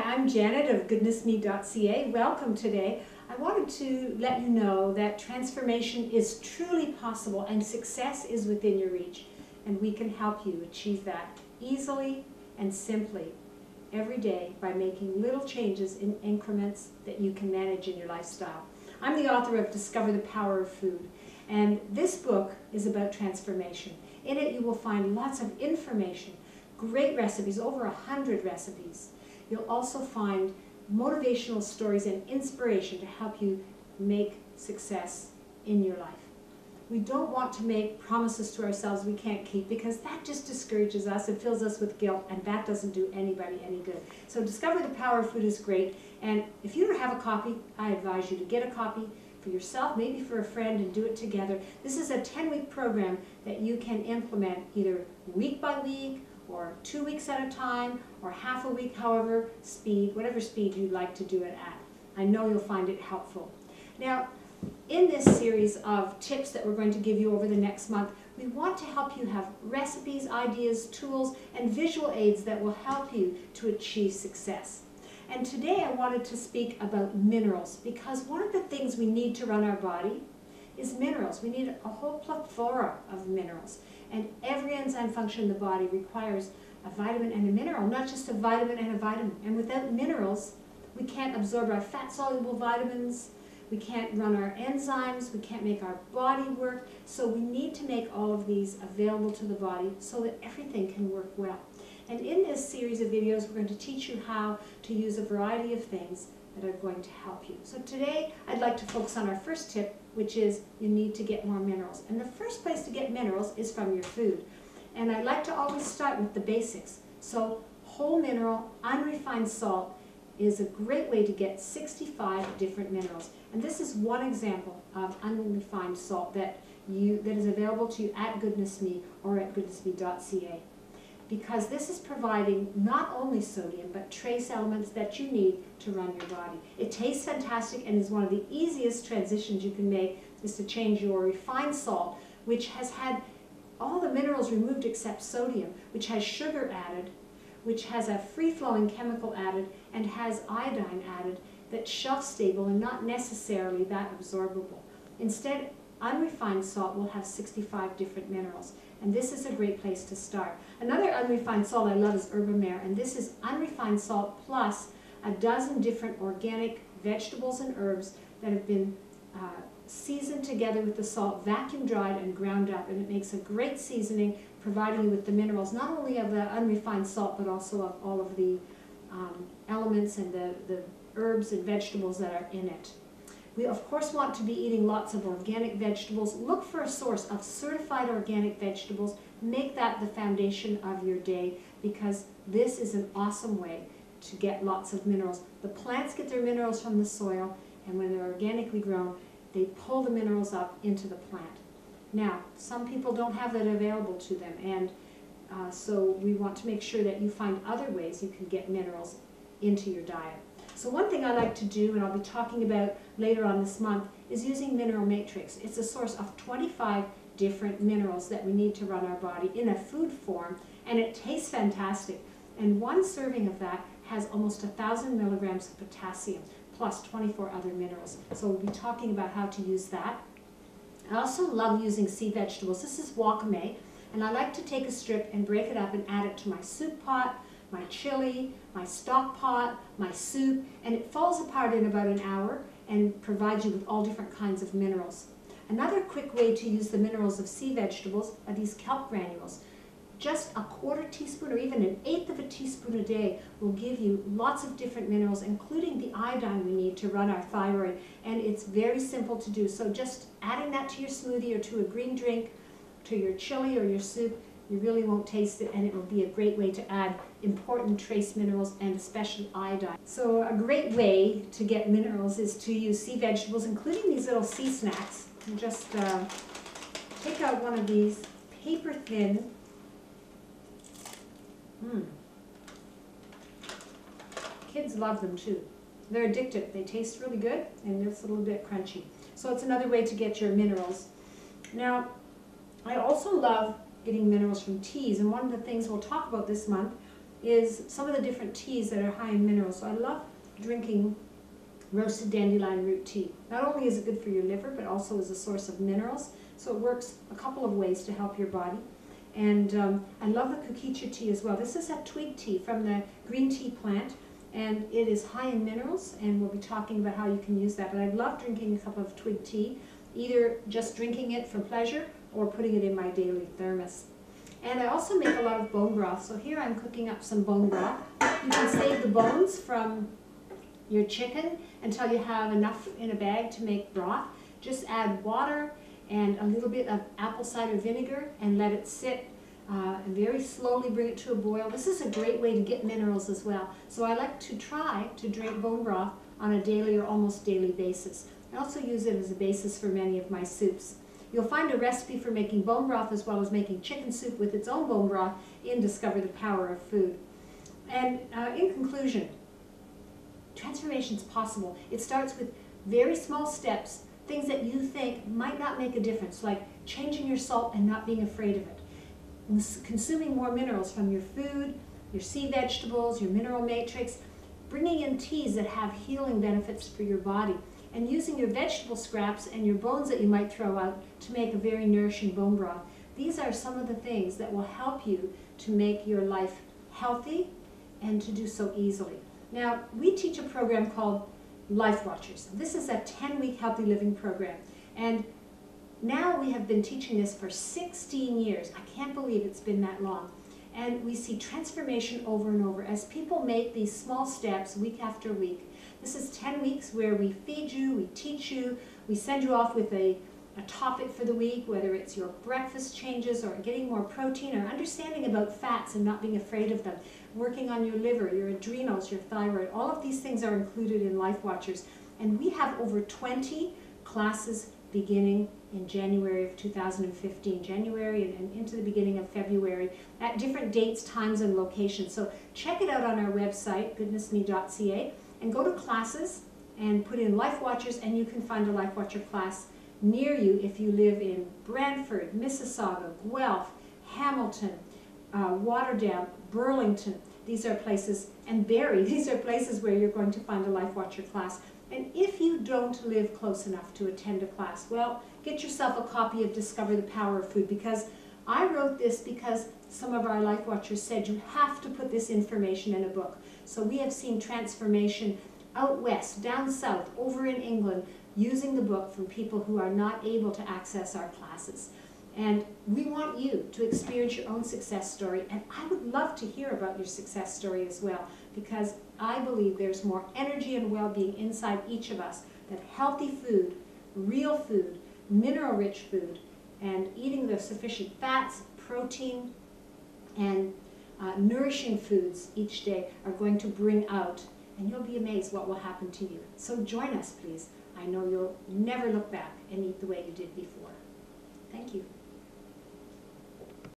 I'm Janet of goodnessme.ca. Welcome today. I wanted to let you know that transformation is truly possible and success is within your reach. And we can help you achieve that easily and simply every day by making little changes in increments that you can manage in your lifestyle. I'm the author of Discover the Power of Food, and this book is about transformation. In it you will find lots of information, great recipes, over 100 recipes. You'll also find motivational stories and inspiration to help you make success in your life. We don't want to make promises to ourselves we can't keep, because that just discourages us and fills us with guilt, and that doesn't do anybody any good. So Discover the Power of Food is great, and if you don't have a copy, I advise you to get a copy for yourself, maybe for a friend, and do it together. This is a 10-week program that you can implement either week by week, or 2 weeks at a time, or half a week, whatever speed you'd like to do it at. I know you'll find it helpful. Now, in this series of tips that we're going to give you over the next month, we want to help you have recipes, ideas, tools, and visual aids that will help you to achieve success. And today I wanted to speak about minerals, because one of the things we need to run our body is minerals. We need a whole plethora of minerals. And every enzyme function in the body requires a vitamin and a mineral, not just a vitamin and a vitamin. And without minerals, we can't absorb our fat-soluble vitamins, we can't run our enzymes, we can't make our body work. So we need to make all of these available to the body so that everything can work well. And in this series of videos, we're going to teach you how to use a variety of things that are going to help you. So today, I'd like to focus on our first tip, which is you need to get more minerals. And the first place to get minerals is from your food. And I like to always start with the basics. So whole mineral, unrefined salt is a great way to get 65 different minerals. And this is one example of unrefined salt that is available to you at Goodness Me or at goodnessme.ca. Because this is providing not only sodium, but trace elements that you need to run your body. It tastes fantastic and is one of the easiest transitions you can make, is to change your refined salt, which has had all the minerals removed except sodium, which has sugar added, which has a free-flowing chemical added, and has iodine added that's shelf-stable and not necessarily that absorbable. Instead, unrefined salt will have 65 different minerals. And this is a great place to start. Another unrefined salt I love is Herbamare, and this is unrefined salt plus a dozen different organic vegetables and herbs that have been seasoned together with the salt, vacuum dried and ground up, and it makes a great seasoning, providing you with the minerals, not only of the unrefined salt, but also of all of the elements and the herbs and vegetables that are in it. We, of course, want to be eating lots of organic vegetables. Look for a source of certified organic vegetables. Make that the foundation of your day, because this is an awesome way to get lots of minerals. The plants get their minerals from the soil, and when they're organically grown, they pull the minerals up into the plant. Now, some people don't have that available to them, and so we want to make sure that you find other ways you can get minerals into your diet. So one thing I like to do, and I'll be talking about later on this month, is using Mineral Matrix. It's a source of 25 different minerals that we need to run our body in a food form, and it tastes fantastic. And one serving of that has almost 1,000 milligrams of potassium, plus 24 other minerals. So we'll be talking about how to use that. I also love using sea vegetables. This is wakame, and I like to take a strip and break it up and add it to my soup pot, my chili, my stock pot, my soup, and it falls apart in about an hour and provides you with all different kinds of minerals. Another quick way to use the minerals of sea vegetables are these kelp granules. Just a quarter teaspoon or even an eighth of a teaspoon a day will give you lots of different minerals, including the iodine we need to run our thyroid, and it's very simple to do. So just adding that to your smoothie or to a green drink, to your chili or your soup, you really won't taste it, and it will be a great way to add important trace minerals and especially iodine. So a great way to get minerals is to use sea vegetables, including these little sea snacks. And just take out one of these paper thin. Kids love them too. They're addictive. They taste really good, and it's a little bit crunchy. So it's another way to get your minerals. Now, I also love getting minerals from teas, and one of the things we'll talk about this month is some of the different teas that are high in minerals. So I love drinking roasted dandelion root tea. Not only is it good for your liver, but also is a source of minerals. So it works a couple of ways to help your body. And I love the kukicha tea as well. This is a twig tea from the green tea plant, and it is high in minerals, and we'll be talking about how you can use that. But I love drinking a cup of twig tea, either just drinking it for pleasure or putting it in my daily thermos. And I also make a lot of bone broth. So here I'm cooking up some bone broth. You can save the bones from your chicken until you have enough in a bag to make broth. Just add water and a little bit of apple cider vinegar and let it sit and very slowly bring it to a boil. This is a great way to get minerals as well. So I like to try to drink bone broth on a daily or almost daily basis. I also use it as a basis for many of my soups. You'll find a recipe for making bone broth as well as making chicken soup with its own bone broth in Discover the Power of Food. And in conclusion, transformation is possible. It starts with very small steps, things that you think might not make a difference, like changing your salt and not being afraid of it. Consuming more minerals from your food, your sea vegetables, your mineral matrix, bringing in teas that have healing benefits for your body, and using your vegetable scraps and your bones that you might throw out to make a very nourishing bone broth. These are some of the things that will help you to make your life healthy and to do so easily. Now, we teach a program called Life Watchers. This is a 10-week healthy living program, and now we have been teaching this for 16 years. I can't believe it's been that long. And we see transformation over and over as people make these small steps week after week. This is 10 weeks where we feed you, we teach you, we send you off with a topic for the week, whether it's your breakfast changes or getting more protein or understanding about fats and not being afraid of them, working on your liver, your adrenals, your thyroid. All of these things are included in Life Watchers. And we have over 20 classes beginning in January of 2015, January and into the beginning of February, at different dates, times, and locations. So check it out on our website, goodnessme.ca, and go to classes and put in Life Watchers, and you can find a Life Watcher class near you if you live in Brantford, Mississauga, Guelph, Hamilton, Waterdam, Burlington. These are places, and Barrie, these are places where you're going to find a Life Watcher class. And if you don't live close enough to attend a class, well, get yourself a copy of Discover the Power of Food, because I wrote this because some of our Life Watchers said you have to put this information in a book. So we have seen transformation out west, down south, over in England, using the book from people who are not able to access our classes. And we want you to experience your own success story, and I would love to hear about your success story as well, because I believe there's more energy and well-being inside each of us, that healthy food, real food, mineral-rich food, and eating the sufficient fats, protein, and nourishing foods each day are going to bring out, and you'll be amazed what will happen to you. So join us, please. I know you'll never look back and eat the way you did before. Thank you.